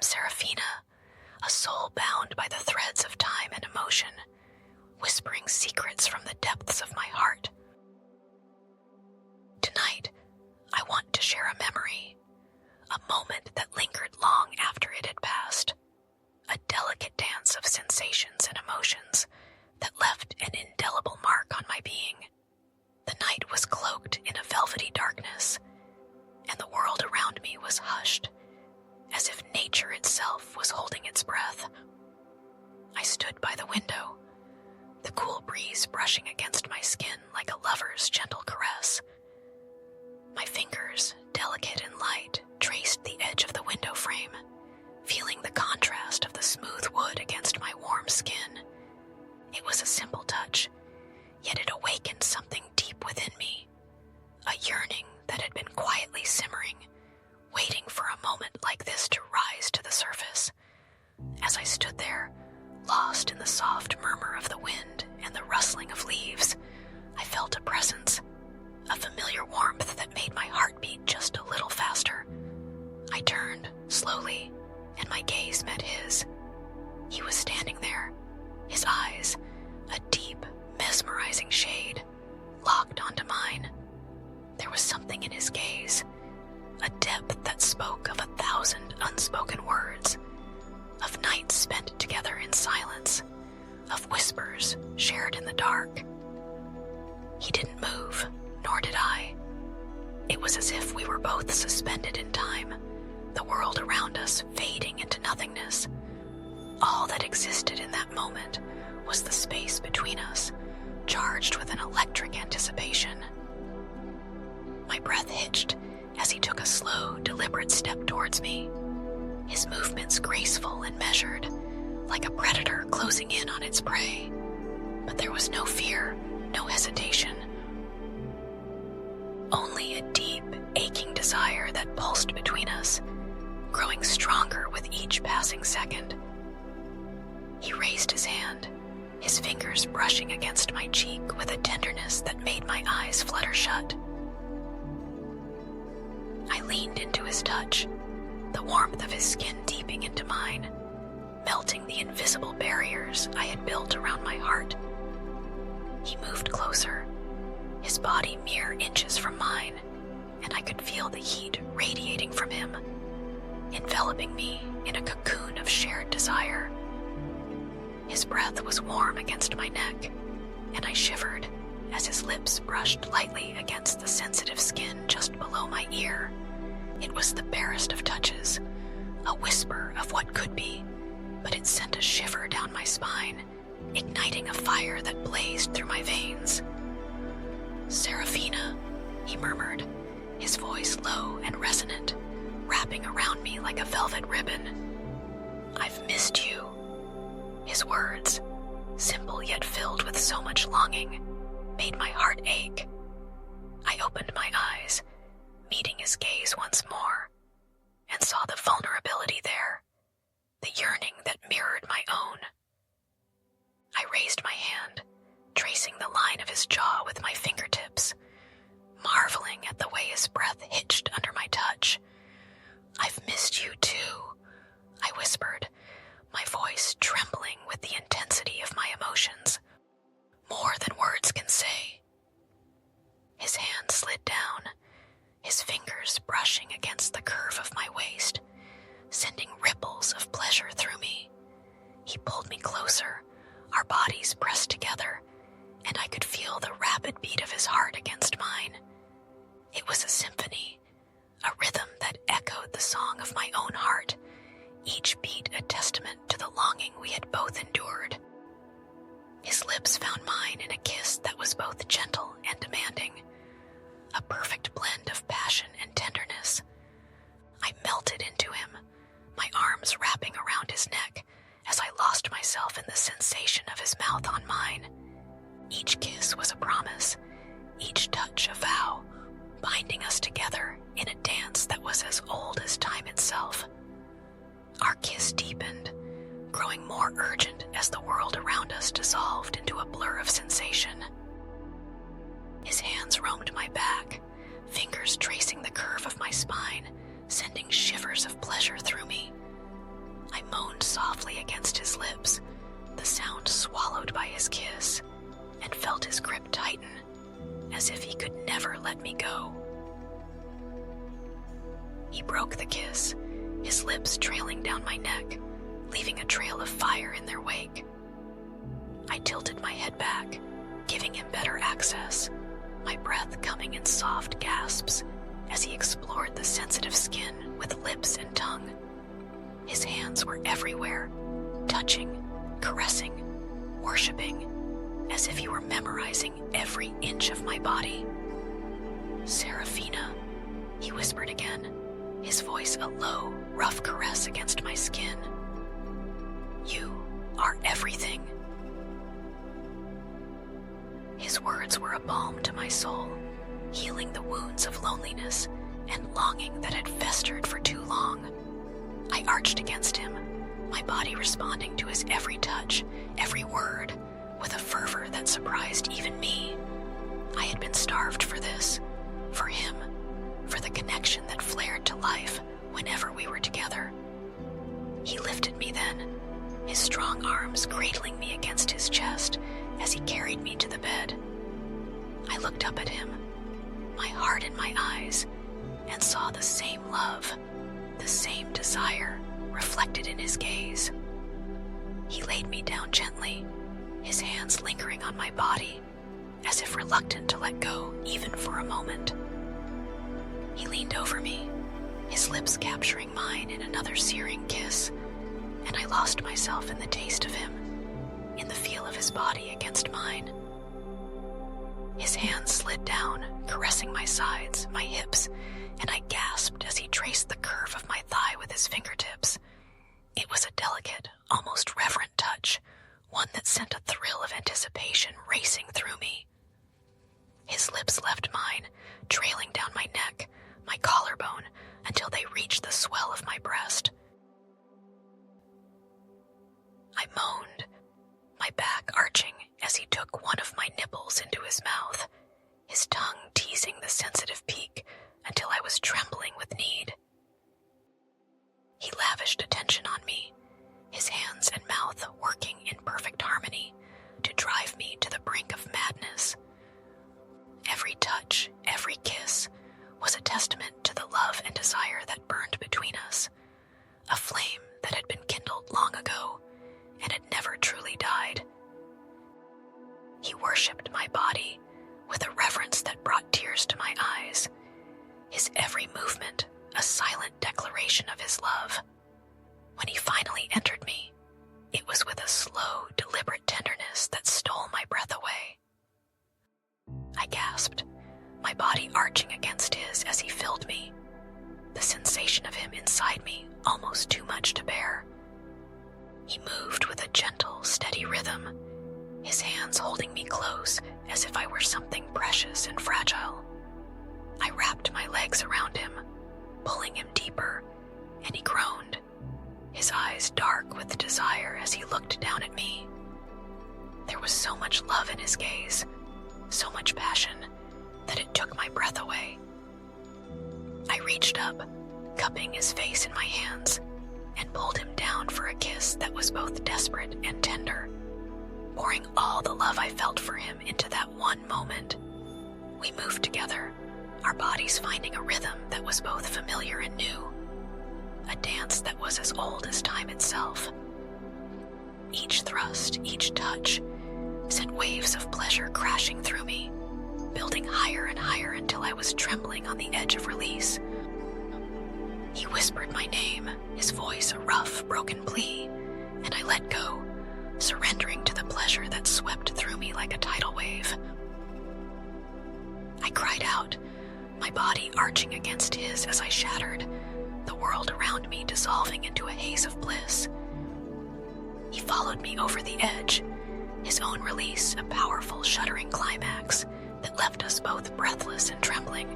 am Seraphina, a soul bound by the threads of time and emotion, whispering secrets from the depths of my heart. Tonight, I want to share a memory, a moment that lingered long after it had passed, a delicate dance of sensations and emotions that left an indelible mark on my being. The night was cloaked in a velvety darkness, and the world around me was hushed, as if nature itself was holding its breath. I stood by the window, the cool breeze brushing against my skin like a lover's gentle caress. My fingers, delicate and light, traced the edge of the window frame, feeling the contrast of the smooth wood against my warm skin. It was a simple touch, yet it awakened something deep within me, a yearning that had been quietly simmering, waiting for a moment like this to rise to the surface. As I stood there, lost in the soft murmur of the wind and the rustling of leaves, I felt a presence, a familiar warmth that made my heart beat just a little faster. I turned, slowly, and my gaze met his. He was standing there, his eyes, a deep, mesmerizing shade, locked onto mine. There was something in his gaze, a depth that spoke of 1,000 unspoken words, of nights spent together in silence, of whispers shared in the dark. He didn't move, nor did I. It was as if we were both suspended in time, the world around us fading into nothingness. All that existed in that moment was the space between us, charged with an electric anticipation. My breath hitched as he took a slow, deliberate step towards me, his movements graceful and measured, like a predator closing in on its prey. But there was no fear, no hesitation, only a deep, aching desire that pulsed between us, growing stronger with each passing second. He raised his hand, his fingers brushing against my cheek with a tenderness that made my eyes flutter shut. I leaned into his touch, the warmth of his skin deeping into mine, melting the invisible barriers I had built around my heart. He moved closer, his body mere inches from mine, and I could feel the heat radiating from him, enveloping me in a cocoon of shared desire. His breath was warm against my neck, and I shivered as his lips brushed lightly against the sensitive skin just below my ear. It was the barest of touches, a whisper of what could be, but it sent a shiver down my spine, igniting a fire that blazed through my veins. "Seraphina," he murmured, his voice low and resonant, wrapping around me like a velvet ribbon. "I've missed you." His words, simple yet filled with so much longing, made my heart ache. I opened my eyes, meeting his gaze once more, and saw the vulnerability there, the yearning that mirrored my own. I raised my hand, tracing the line of his jaw with my fingertips, marveling at the way his breath hitched under my touch. "I've missed you too," I whispered, my voice trembling with the intensity of my emotions, more than words can say. His hand slid down, his fingers brushing against the curve of my waist, sending ripples of pleasure through me. He pulled me closer, our bodies pressed together, and I could feel the rapid beat of his heart against mine. It was a symphony, a rhythm that echoed the song of my own heart, each beat a testament to the longing we had both endured. His lips found mine in a kiss that was both gentle and demanding, a perfect blend of passion and tenderness. I melted into him, my arms wrapping around his neck as I lost myself in the sensation of his mouth on mine. Each kiss was a promise, each touch a vow, binding us together in a dance that was as old as time itself. Our kiss deepened, growing more urgent as the world around us dissolved into a blur of sensation. His hands roamed my back, fingers tracing the curve of my spine, sending shivers of pleasure through me. never let me go. He broke the kiss, his lips trailing down my neck, leaving a trail of fire in their wake. I tilted my head back, giving him better access, my breath coming in soft gasps as he explored the sensitive skin with lips and tongue. His hands were everywhere, touching, caressing, worshiping, as if he were memorizing every inch of my body. "Seraphina," he whispered again, his voice a low, rough caress against my skin. "You are everything." His words were a balm to my soul, healing the wounds of loneliness and longing that had festered for too long. I arched against him, my body responding to his every touch, every word, with a fervor that surprised even me. I had been starved for this, for him, for the connection that flared to life whenever we were together. He lifted me then, his strong arms cradling me against his chest as he carried me to the bed. I looked up at him, my heart in my eyes, and saw the same love, the same desire reflected in his gaze. He laid me down gently, his hands lingering on my body, as if reluctant to let go even for a moment. He leaned over me, his lips capturing mine in another searing kiss, and I lost myself in the taste of him, in the feel of his body against mine. His hands slid down, caressing my sides, my hips, and I gasped as he traced the curve of my thigh with his fingertips. It was a delicate, almost reverent touch, one that sent a thrill of anticipation racing through me. His lips left mine, trailing down my neck, my collarbone, until they reached the swell of my breast. I moaned, my back arching as he took one of my nipples into his mouth, his tongue teasing the sensitive peak until I was trembling with need. He lavished attention on me, his hands and mouth working in perfect harmony to drive me to the brink of madness. Every touch, every kiss, was a testament to the love and desire that burned between us, a flame that had been kindled long ago and had never truly died. He worshipped my body with a reverence that brought tears to my eyes, his every movement a silent declaration of his love. When he finally entered me, it was with a slow, deliberate tenderness that stole my breath away. I gasped, my body arching against his as he filled me, the sensation of him inside me almost too much to bear. He moved with a gentle, steady rhythm, his hands holding me close as if I were something precious and fragile. I wrapped my legs around him, pulling him deeper, and he groaned, his eyes dark with desire as he looked down at me. There was so much love in his gaze, so much passion, that it took my breath away. I reached up, cupping his face in my hands, and pulled him down for a kiss that was both desperate and tender, pouring all the love I felt for him into that one moment. We moved together, our bodies finding a rhythm that was both familiar and new, a dance that was as old as time itself. Each thrust, each touch, sent waves of pleasure crashing through me, building higher and higher until I was trembling on the edge of release. He whispered my name, his voice a rough, broken plea, and I let go, surrendering to the pleasure that swept through me like a tidal wave. I cried out, my body arching against his as I shattered, the world around me dissolving into a haze of bliss. He followed me over the edge, his own release a powerful, shuddering climax that left us both breathless and trembling.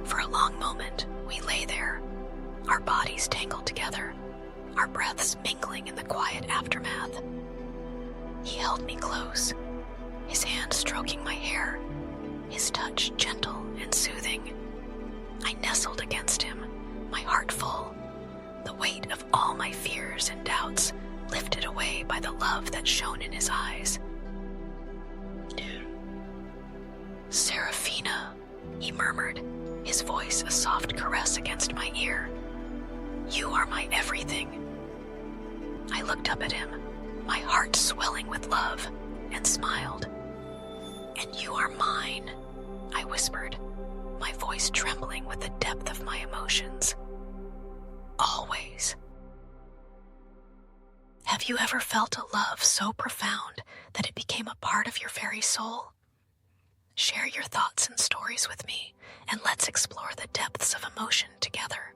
For a long moment, we lay there, our bodies tangled together, our breaths mingling in the quiet aftermath. He held me close, his hand stroking my hair, his touch gentle and soothing. I nestled against him, my heart full, the weight of all my fears and doubts lifted away by the love that shone in his eyes. Dude, Seraphina, he murmured, his voice a soft caress against my ear. You are my everything. I looked up at him, my heart swelling with love, and smiled. And you are mine, I whispered, my voice trembling with the depth of my emotions. Always. Have you ever felt a love so profound that it became a part of your very soul? Share your thoughts and stories with me, and let's explore the depths of emotion together.